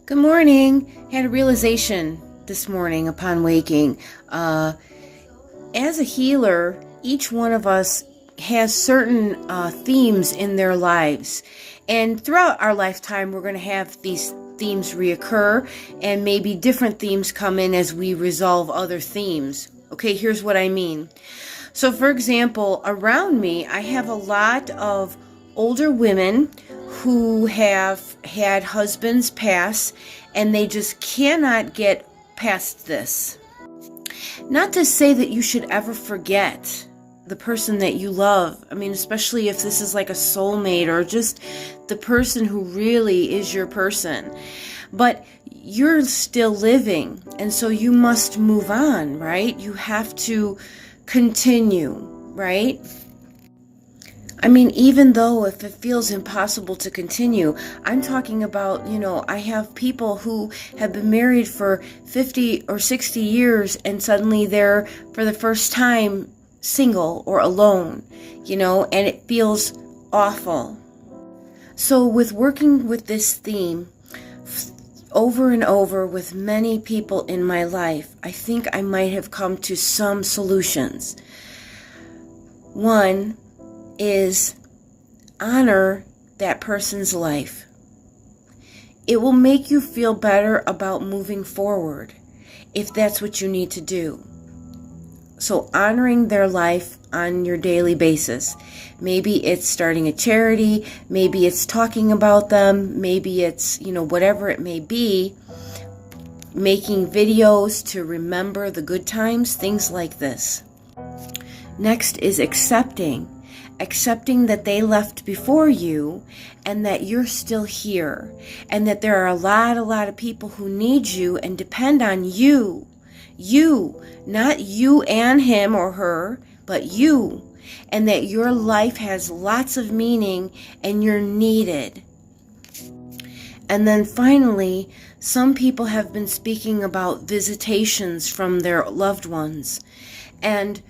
Good morning. Had a realization this morning upon waking. As a healer, each one of us has certain themes in their lives. And throughout our lifetime, we're going to have these themes reoccur, and maybe different themes come in as we resolve other themes. Okay, here's what I mean. So, for example, around me, I have a lot of older women who have had husbands pass, and they just cannot get past this. Not to say that you should ever forget the person that you love. I mean, especially if this is like a soulmate or just the person who really is your person. But you're still living, and so you must move on, right? You have to continue, right? I mean, even though if it feels impossible to continue, I'm talking about, I have people who have been married for 50 or 60 years and suddenly they're for the first time single or alone, and it feels awful. So with working with this theme over and over with many people in my life, I think I might have come to some solutions. One is honor that person's life. It will make you feel better about moving forward if that's what you need to do. So honoring their life on your daily basis. Maybe it's starting a charity, maybe it's talking about them, maybe it's, whatever it may be, making videos to remember the good times, things like this. Next is accepting that they left before you and that you're still here, and that there are a lot of people who need you and depend on you, not you and him or her, but you, and that your life has lots of meaning and you're needed. And then finally, some people have been speaking about visitations from their loved ones, and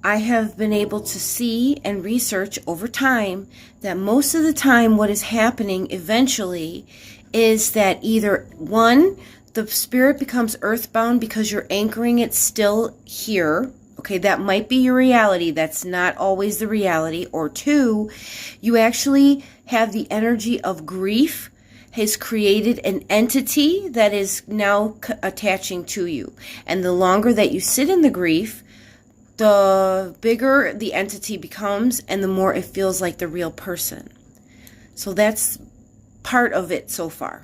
I have been able to see and research over time that most of the time what is happening eventually is that either one, the spirit becomes earthbound because you're anchoring it still here. Okay, that might be your reality. That's not always the reality. Or two, you actually have the energy of grief has created an entity that is now attaching to you. And the longer that you sit in the grief, the bigger the entity becomes and the more it feels like the real person. So that's part of it so far.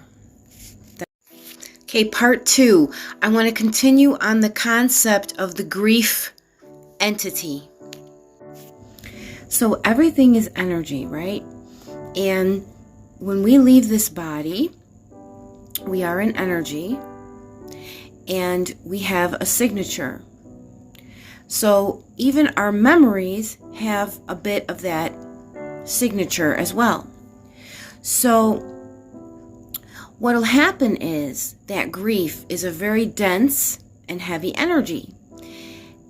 Okay, part 2. I want to continue on the concept of the grief entity. So everything is energy, right? And when we leave this body, we are in energy and we have a signature. So even our memories have a bit of that signature as well. So what'll happen is that grief is a very dense and heavy energy.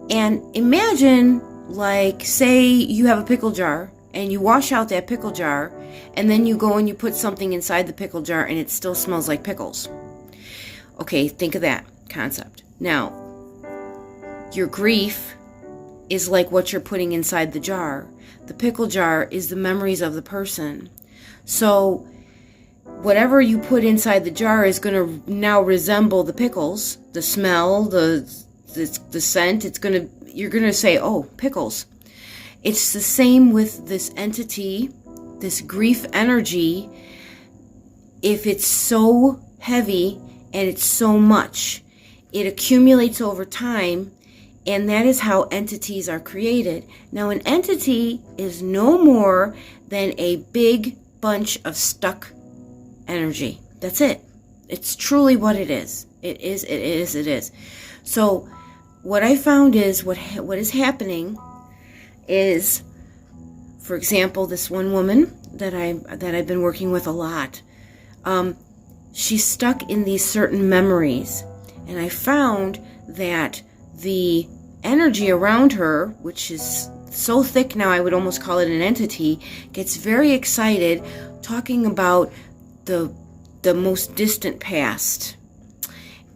And imagine, like, say you have a pickle jar and you wash out that pickle jar and then you go and you put something inside the pickle jar and it still smells like pickles. Okay, think of that concept. Now, your grief is like what you're putting inside the jar. The pickle jar is the memories of the person. So whatever you put inside the jar is going to now resemble the pickles, the smell, the scent. You're going to say, "Oh, pickles." It's the same with this entity, this grief energy. If it's so heavy and it's so much, it accumulates over time. And that is how entities are created. Now, an entity is no more than a big bunch of stuck energy. That's it. It's truly what it is. It is. So what I found is what is happening is, for example, this one woman that I've been working with a lot, she's stuck in these certain memories. And I found that the energy around her, which is so thick now I would almost call it an entity, gets very excited talking about the the most distant past.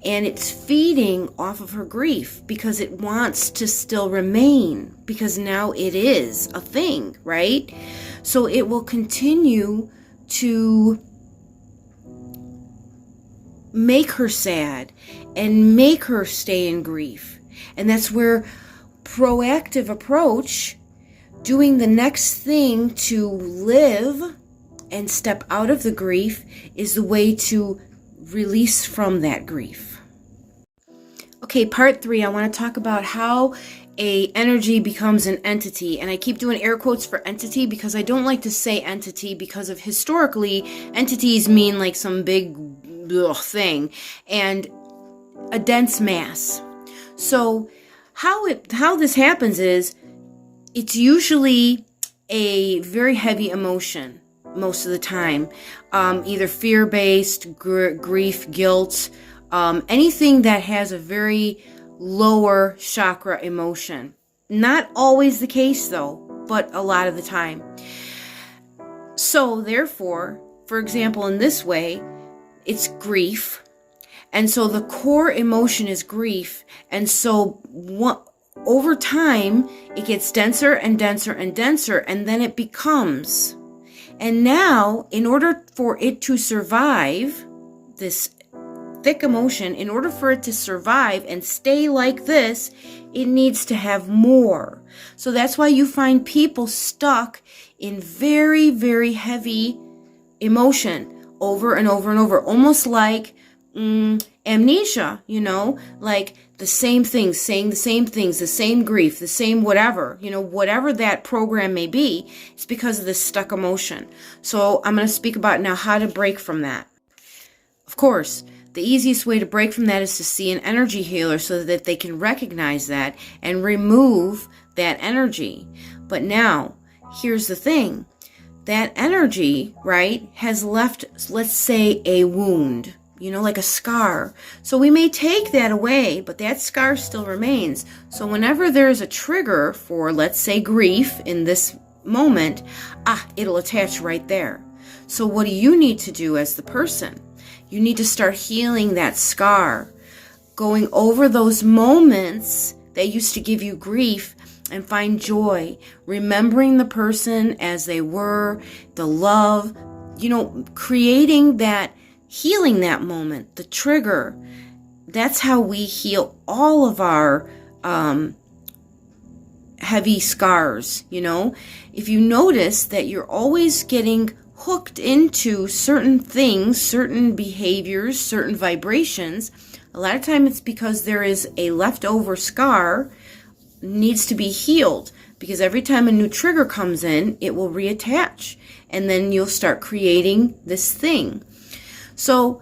And it's feeding off of her grief because it wants to still remain, because now it is a thing, right? So it will continue to make her sad and make her stay in grief. And that's where proactive approach, doing the next thing to live and step out of the grief, is the way to release from that grief. Okay, part 3, I want to talk about how a energy becomes an entity. And I keep doing air quotes for entity because I don't like to say entity, because of historically, entities mean like some big thing and a dense mass. So how this happens is, it's usually a very heavy emotion most of the time, either fear-based, grief, guilt, anything that has a very lower chakra emotion. Not always the case though, but a lot of the time. So therefore, for example, in this way, it's grief. And so the core emotion is grief. And so over time, it gets denser and denser and denser, and then it becomes. And now, in order for it to survive, this thick emotion, in order for it to survive and stay like this, it needs to have more. So that's why you find people stuck in very, very heavy emotion over and over and over, almost like amnesia, like the same things, saying the same things, the same grief, the same whatever, whatever that program may be. It's because of this stuck emotion. So I'm going to speak about now how to break from that. Of course, the easiest way to break from that is to see an energy healer so that they can recognize that and remove that energy. But now, here's the thing. That energy, right, has left, let's say, a wound, like a scar. So we may take that away, but that scar still remains. So whenever there's a trigger for, let's say, grief in this moment, it'll attach right there. So what do you need to do as the person? You need to start healing that scar, going over those moments that used to give you grief and find joy, remembering the person as they were, the love, creating that, healing that moment, the trigger. That's how we heal all of our heavy scars, If you notice that you're always getting hooked into certain things, certain behaviors, certain vibrations, a lot of time it's because there is a leftover scar needs to be healed, because every time a new trigger comes in, it will reattach, and then you'll start creating this thing. So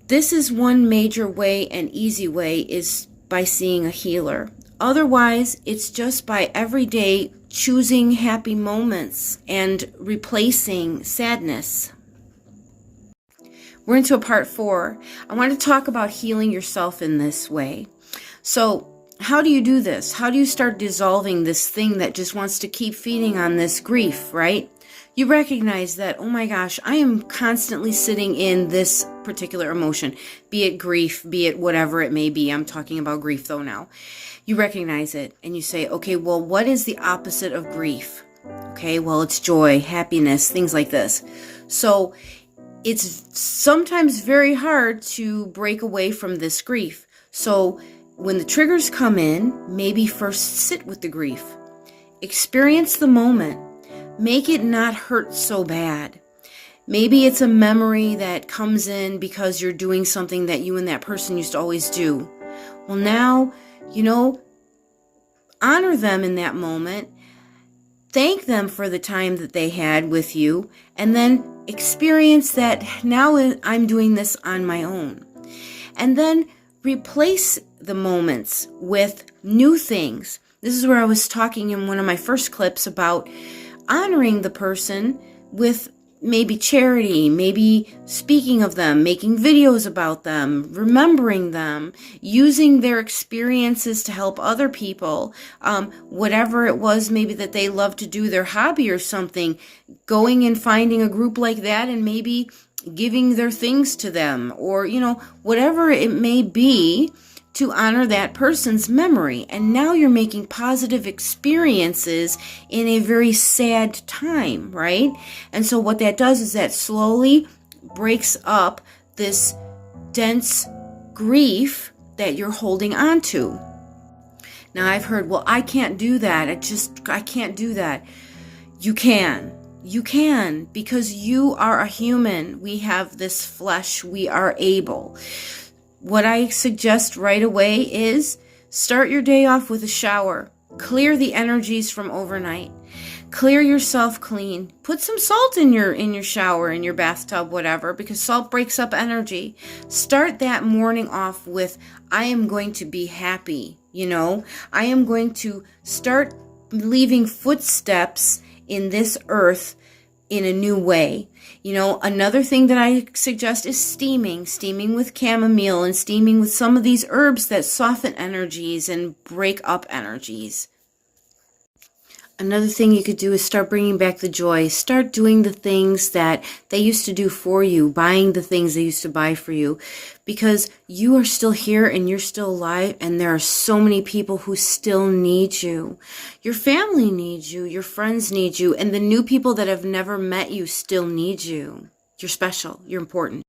this is one major way, and easy way, is by seeing a healer. Otherwise, it's just by every day choosing happy moments and replacing sadness. We're into a part 4. I want to talk about healing yourself in this way. So how do you do this? How do you start dissolving this thing that just wants to keep feeding on this grief, right? You recognize that, oh my gosh, I am constantly sitting in this particular emotion, be it grief, be it whatever it may be. I'm talking about grief though now. You recognize it and you say, okay, well, what is the opposite of grief? Okay, well, it's joy, happiness, things like this. So it's sometimes very hard to break away from this grief. So when the triggers come in, maybe first sit with the grief. Experience the moment. Make it not hurt so bad. Maybe it's a memory that comes in because you're doing something that you and that person used to always do. Well, now, honor them in that moment. Thank them for the time that they had with you, and then experience that now I'm doing this on my own. And then replace the moments with new things. This is where I was talking in one of my first clips about honoring the person with maybe charity, maybe speaking of them, making videos about them, remembering them, using their experiences to help other people, whatever it was maybe that they love to do, their hobby or something, going and finding a group like that and maybe giving their things to them, or, whatever it may be, to honor that person's memory. And now you're making positive experiences in a very sad time, right? And so what that does is that slowly breaks up this dense grief that you're holding on to. Now I've heard, well, I can't do that. I can't do that. You can. You can, because you are a human. We have this flesh. We are able. What I suggest right away is start your day off with a shower. Clear the energies from overnight. Clear yourself clean. Put some salt in your shower, in your bathtub, whatever, because salt breaks up energy. Start that morning off with, I am going to be happy. I am going to start leaving footsteps in this earth in a new way. Another thing that I suggest is steaming with chamomile and steaming with some of these herbs that soften energies and break up energies. Another thing you could do is start bringing back the joy. Start doing the things that they used to do for you, buying the things they used to buy for you, because you are still here and you're still alive, and there are so many people who still need you. Your family needs you, your friends need you, and the new people that have never met you still need you. You're special. You're important.